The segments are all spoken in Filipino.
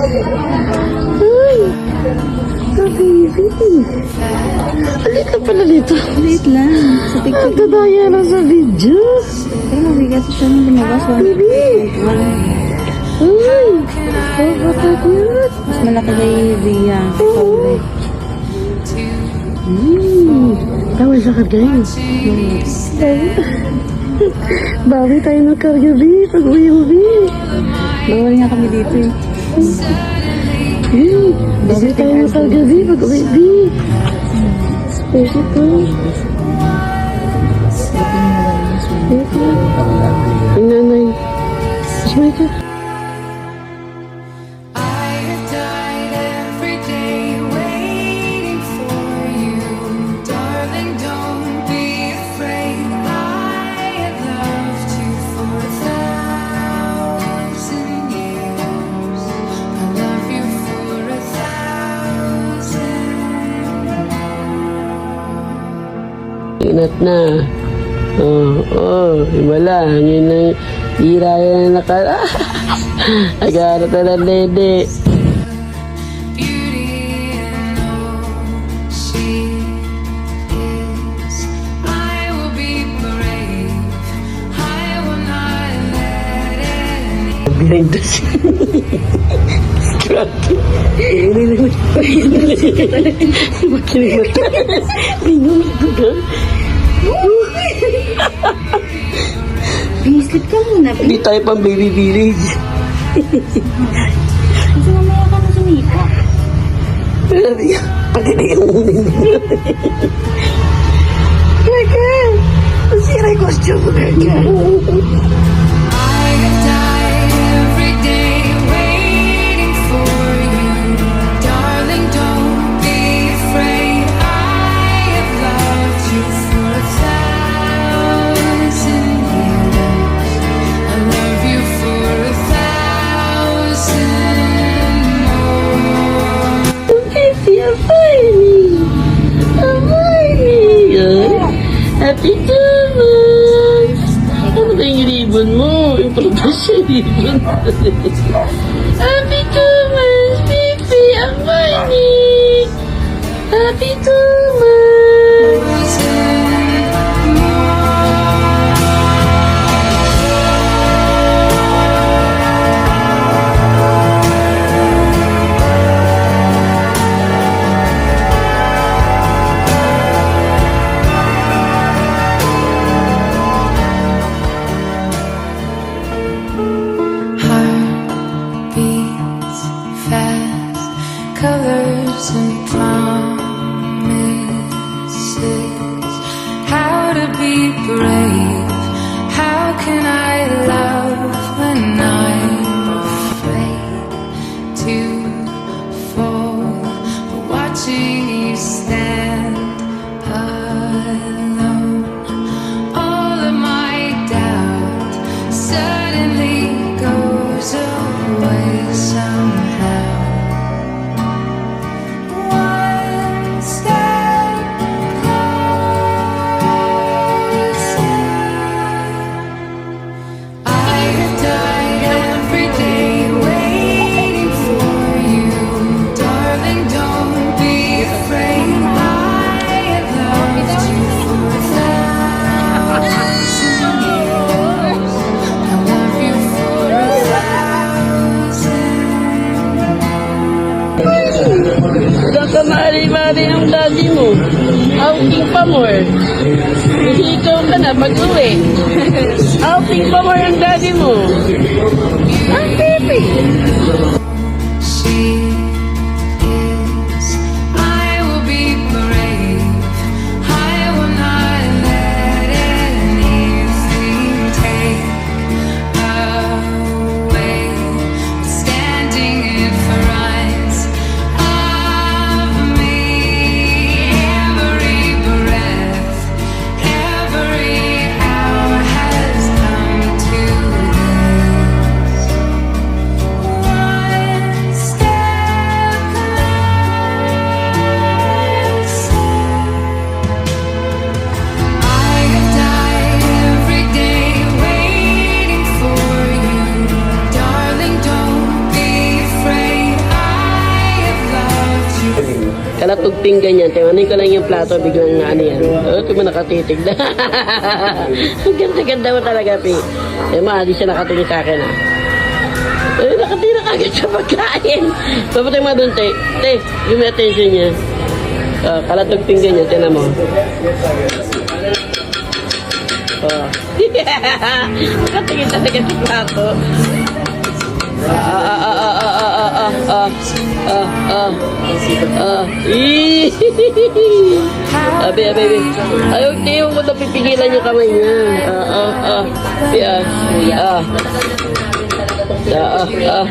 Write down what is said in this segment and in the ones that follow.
Ay! Baby! Alit na pala dito. Wait lang. Sa picture. Ang dadaya lang sa video. Pero mabigat siya nung lumabas. Baby! Ay! Kapatagod. Mas malaki kay Ria. Oo. Tawal sa kargayin. Bawi tayo ng karga, B. Pag-uwi mo, B. Bawal nga kami dito eh. Bawi tayo ng karga, B. Pag-uwi, B. Special to. Ang nanay. Smile ka. Inat na. Wala. Yun ang hira yan na nakara. Agarot na ng dede. Behind the scene. Grabe. Ini naman. Makinig na tayo. Binulog ka. Sleep ka muna. Hindi tayo pang baby village. Kasi mamaya ka na sumika. Pagkitigan mo din. Kaka! Masira yung costume ko, Kaka. Happy Thomas! Ano ba yung ribbon mo? Yung production ribbon. Happy Thomas! Pipi! Ang money! Happy Thomas! Colors and promises. How to be brave? How can I love when I'm afraid to fall? Watching you stand alone. All of my doubt suddenly goes away somehow. Mari-mari ang daddy mo. Outing pa more. Hihikaw ka na pag-uwi. Outing pa more ang daddy mo. Ang baby. Kalatugting ganyan. Timanin ko lang yung plato, biglang ano yan. Oh, ito mo nakatitig na. Ang ganda-ganda mo talaga, Pi. Eh, di siya nakatingin sa akin, ah. Eh, nakatingin na kagad sa pagkain. Papatay mo doon, te. Te, give me attention niya. Kalatugting ganyan, tinan mo. Oh. Nakatingin talaga sa plato. Abi. Ayaw, tiyo mo na pipigilan yung kamay niya.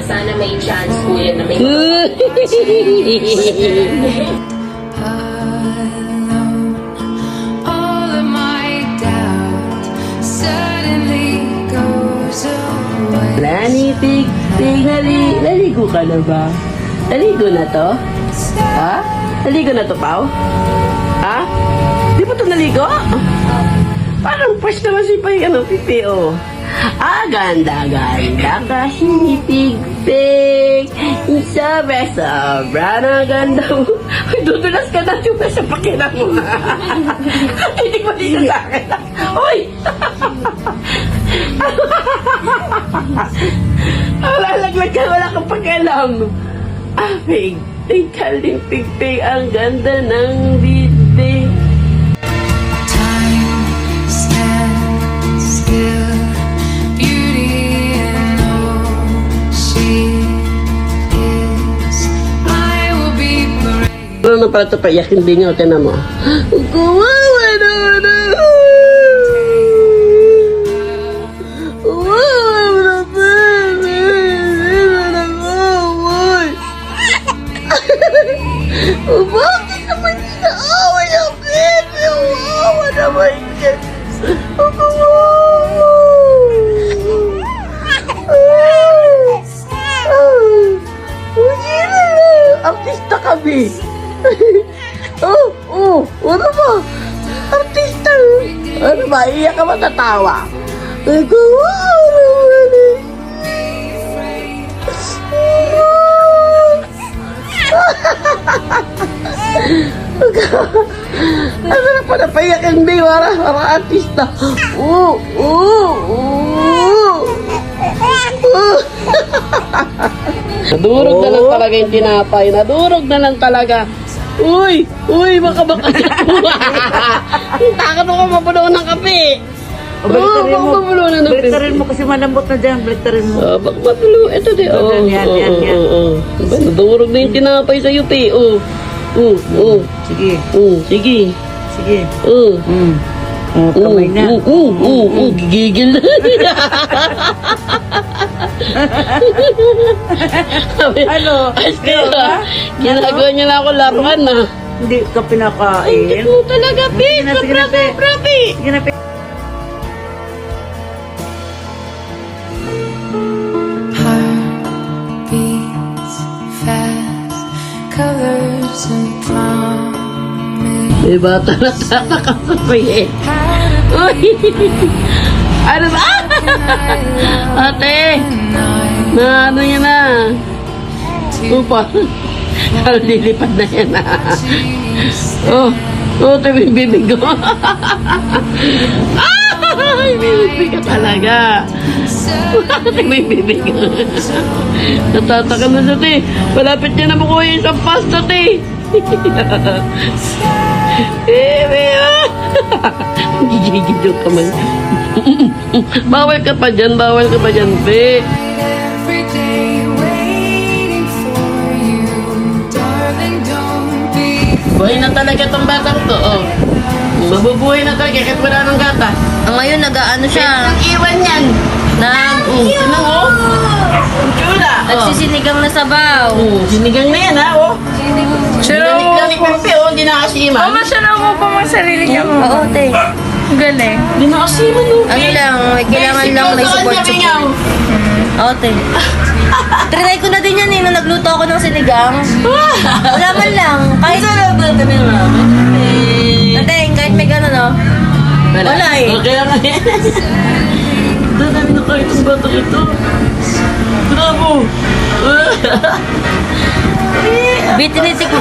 Sana may chance po yan na may alone. All of my doubt suddenly goes away. Lani, Tig, naligo ka na ba? Naligo na to? Ha? Naligo na to, Pao? Ha? Di ba to naligo? Parang fresh naman si Pai, pipi, oh. Ganda kasi ni Pig-Pig. Sobra na ganda mo. Uy, dudulas ka na yung sa pakilang mo. Hindi mo dito sa akin. Uy! Lalaglag ka, wala kang pakialam. Pig. Tingkaling Pig-Pig, ang ganda ng bibig. Time stands still. Beauty in all she is. I will be brave. Ano na pala ito, paiyakin din nyo, tinan mo. Kuwawa naman ako. Bakit naman inaaway ang baby? Wawa naman yan. Artista kami. Ano ba? Artista. Ano ba? Iyak ka matatawa. Ano na pa napayak ang day, para artista. Nadurog na lang talaga yung tinapay. Nadurog na lang talaga. Uy, baka takot ako mapuno ng kape. Mapuno na ng kape. Baliktarin mo kasi malambot na dyan. Baliktarin mo. Baka mapuno. Ito di. Yan. Nadurog na yung tinapay sa'yo, pe. Sige. Sige. Sige. Kamay na. Gigigil na. Ano? Ginagawa niya na ako laruan na. Hindi ka pinakain. Hindi mo talaga, Pi. Sige na, Pi. Sobra, Pi. Sige na, Pi. Heart beats fast, colors and promise. May bata na tatakasapay eh. Uy! Ano ba? Ate! Na ano yan na? Upa. Lilipad na yan na. Ito yung bibig ko. Ay, bibig ka talaga. Ito yung bibig ko. Natataka na siya, te. Malapit niya na makuha yung isang pasta, te. Gigigil yung kamay. Bawal ka pa dyan, pe. Every day waiting for you, darling, don't be. Buhay na talaga tong batang to, oh. Mabubuhay na talaga kahit wala ng gata. Ngayon, nag-ano siya. Iwan yan. Tinang, oh. Ang tsula. Nagsisinigang na sabaw. Sinigang na yan, ha, oh. Sinigang na ni Pepe, oh. Hindi na kasiman. Masarap mo pa mga sarili niya mo. Oo, te. Galing. Hindi na kasiman, oh. Ano lang, may kailangan lang may support. Oo, te. Trinay ko na din yan eh, nung nagluto ako ng sinigang. Wala man lang. Kahit kahit may gano'n, no? Wala eh. Kaya nga eh. Dami na kayo itong batang ito. Bravo. Bitinitik mo.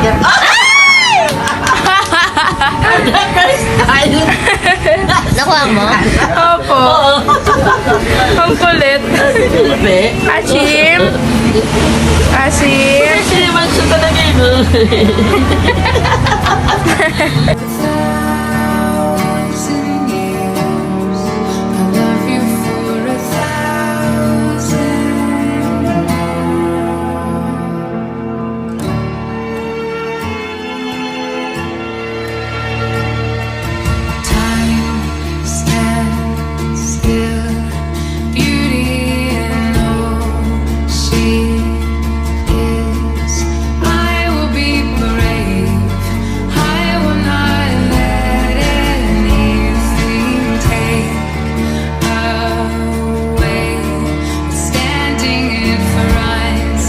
Nakuha mo? Opo. Ang kulit. Be? Asim. Asim. Kasi naman siya talaga yun. thousand years. I love you for 1,000. Time stands still, beauty and all she is. I will be brave. I will not let anything take away standing in front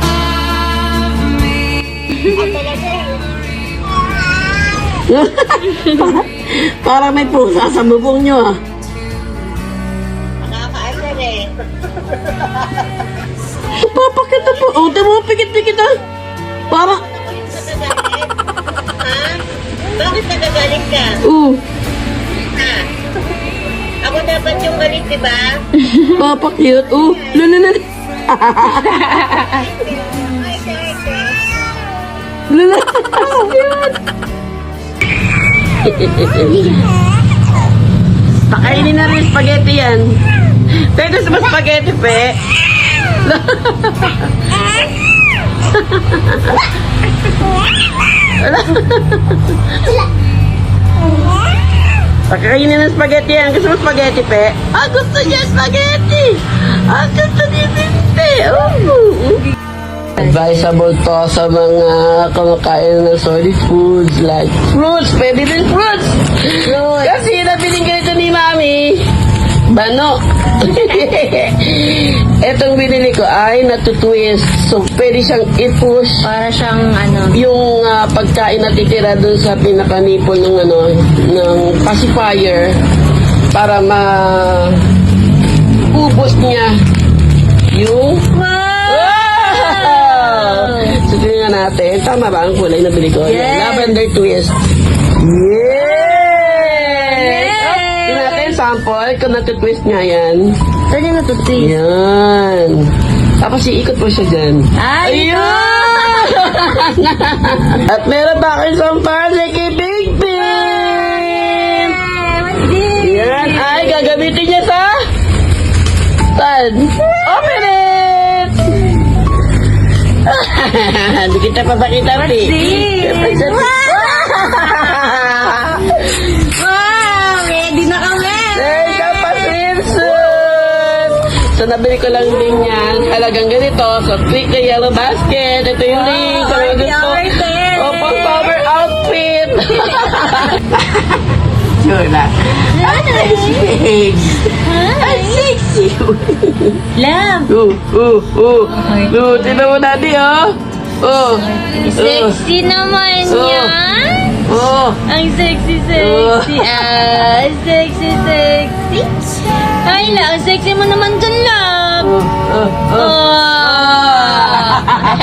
of me. Parang may pusa sa bubong nyo ah. Nakakaasar eh. Papakit na po. O, tamo, pikit-pikit ah. Parang, Nagagalit? Ha? Bakit nagagalit ka? Ha? Ako dapat yung galit, di ba? papakit. Lululul. Ay, Lululul. Pakainin na rin spaghetti yan. Pero gusto mo spaghetti, pe? Pakainin ng spaghetti yan. Gusto mo spaghetti, pe? Gusto niya spaghetti! Gusto niya binte! Advisable to sa mga kumakain ng solid foods like fruits. Pwede din fruits. Kasi nabiling ganito ni Mami. Bano. Etong binili ko ay natutwist. So, pwede siyang i-push. Para siyang ano. Yung pagkain na titira dun sa pinakanipon ng ng pacifier para ubos niya yung so, tingnan natin. Tama ba ang kulay na bili ko? Yes. Lavender twist. Yes! Tingnan natin sample kung natutwist niya yan. Saan yung natutwist? Yan. Tapos iikot po siya dyan. Ay, Ayun! At meron pa kayo isang parsley kay Big Ben! Yan ay gagamitin niya sa saan? Open it! Hindi kita papakita rin. Wow! Ready na kami! There ka pa, swimsuit! So, nabili ko lang din yan. Halagang ganito. So, click the yellow basket. Ito yung link. Kung ano gusto. Opo, summer outfit. Sure na. Ay, sexy. Ay, sexy. Love! Tignan mo natin, oh. Sexy naman Oh. yan! Ang sexy. Sexy. Ay, ang sexy mo naman dyan, love!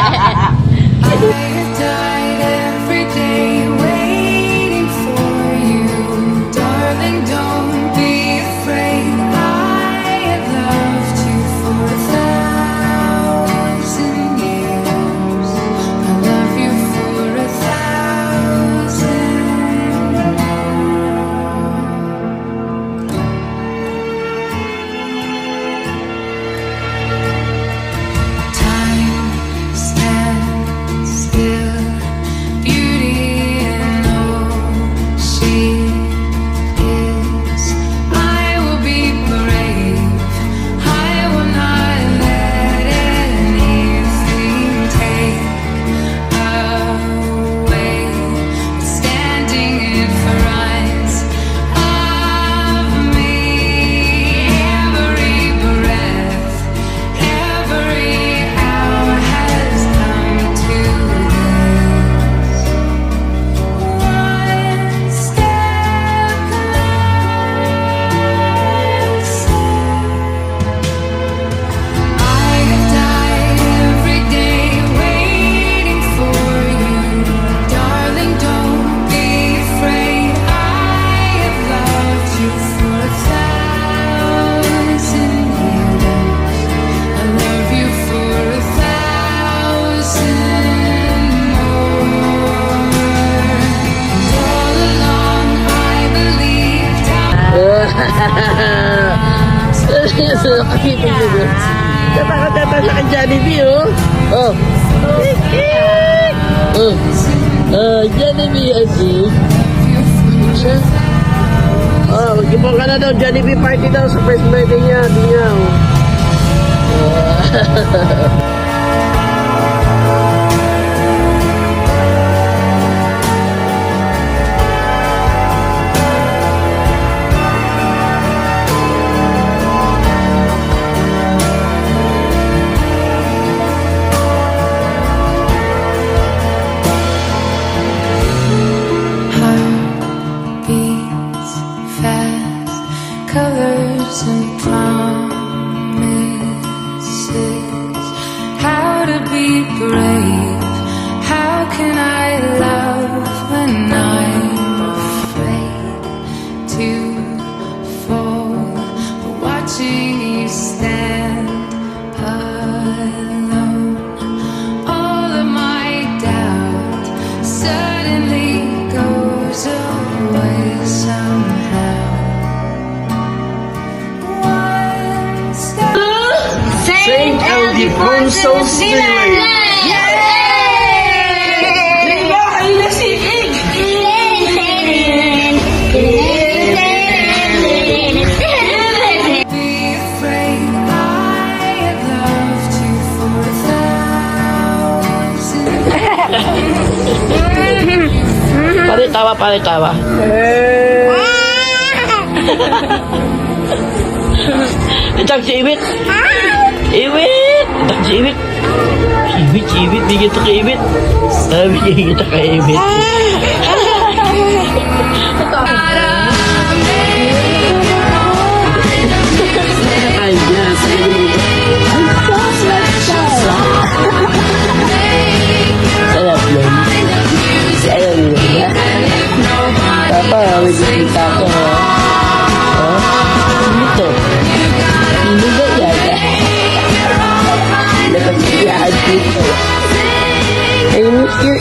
I have died every day waiting for you, darling. Don't be afraid. I have loved you for 1,000 years. I love you for 1,000. Time stands Jollibee, Ate. Mag-ipon ka na daw. Jollibee party daw sa first birthday niya. Di niya, Beats fast, colors and promises. How to be brave? How can I love when I'm afraid to fall? Watching you stand alone, all of my doubt suddenly goes away somehow. One step. Saint Ildefonso Street. Be afraid, I have loved you for 1,000. Pare-tawa, pare-tawa. Itang si Iwit. Iwit! Itang si Iwit. Iwit, bigyan ito kay Iwit. Bigyan kita kay Iwit. Ay, yes. Sarap yun. Sarap yun. Papa, may bisita ko. Ito. Hindi ba yata? Nakasiyahan dito. I miss your